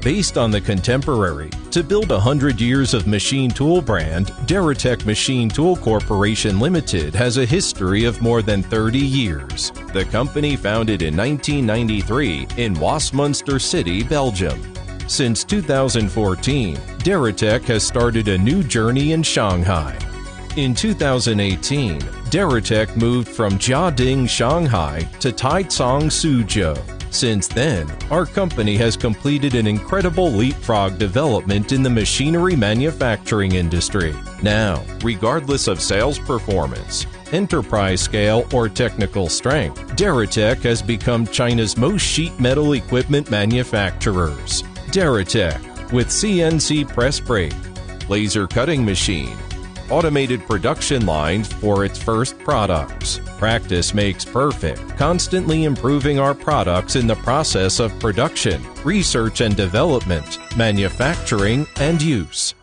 Based on the contemporary, to build 100 years of machine tool brand, Deratech Machine Tool Corporation Limited has a history of more than 30 years. The company founded in 1993 in Westminster City, Belgium. Since 2014, Deratech has started a new journey in Shanghai. In 2018, Deratech moved from Jiading, Shanghai to Taicang, Suzhou. Since then, our company has completed an incredible leapfrog development in the machinery manufacturing industry. Now, regardless of sales performance, enterprise scale, or technical strength, Deratech has become China's most sheet metal equipment manufacturers. Deratech, with CNC press brake, laser cutting machine, automated production lines for its first products. Practice makes perfect, constantly improving our products in the process of production, research and development, manufacturing, and use.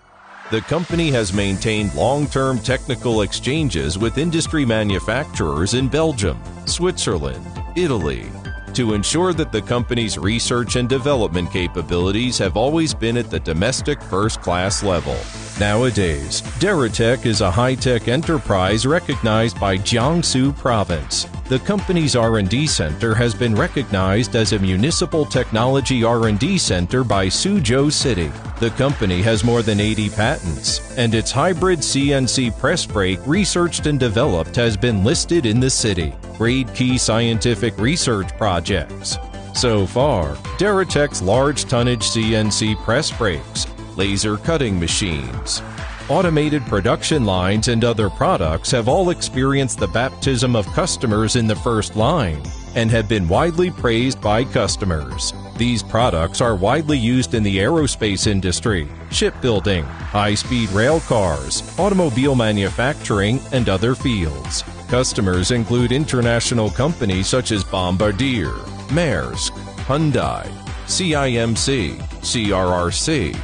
The company has maintained long-term technical exchanges with industry manufacturers in Belgium, Switzerland, Italy, to ensure that the company's research and development capabilities have always been at the domestic first-class level. Nowadays, Deratech is a high-tech enterprise recognized by Jiangsu Province. The company's R&D center has been recognized as a Municipal Technology R&D Center by Suzhou City. The company has more than 80 patents, and its hybrid CNC press brake researched and developed has been listed in the city. Grade key scientific research projects. So far, Deratech's large tonnage CNC press brakes, laser cutting machines, automated production lines, and other products have all experienced the baptism of customers in the first line and have been widely praised by customers. These products are widely used in the aerospace industry, shipbuilding, high-speed rail cars, automobile manufacturing, and other fields. Customers include international companies such as Bombardier, Maersk, Hyundai, CIMC, CRRC,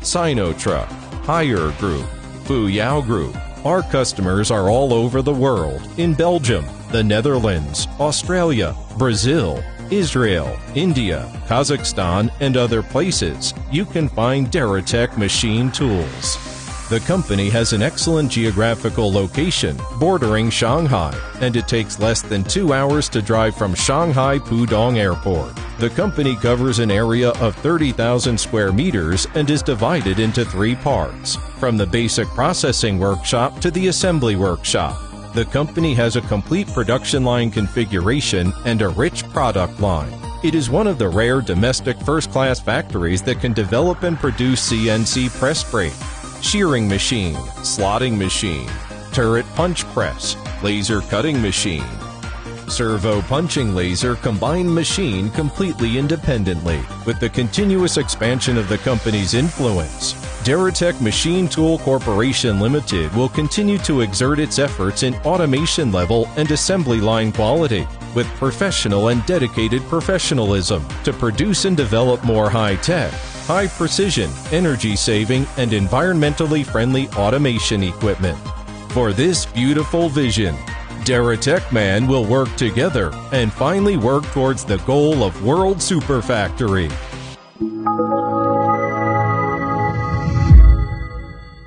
Sinotruk, Haier Group, Fuyao Group. Our customers are all over the world, in Belgium, the Netherlands, Australia, Brazil, Israel, India, Kazakhstan, and other places. You can find Deratech machine tools. The company has an excellent geographical location bordering Shanghai, and it takes less than 2 hours to drive from Shanghai Pudong Airport. The company covers an area of 30,000 square meters and is divided into 3 parts, from the basic processing workshop to the assembly workshop. The company has a complete production line configuration and a rich product line. It is one of the rare domestic first-class factories that can develop and produce CNC press brake, shearing machine, slotting machine, turret punch press, laser cutting machine, servo punching laser combined machine completely independently. With the continuous expansion of the company's influence, Deratech Machine Tool Corporation Limited will continue to exert its efforts in automation level and assembly line quality with professional and dedicated professionalism to produce and develop more high-tech, high-precision, energy-saving, and environmentally friendly automation equipment. For this beautiful vision, Deratech Man will work together and finally work towards the goal of World Super Factory.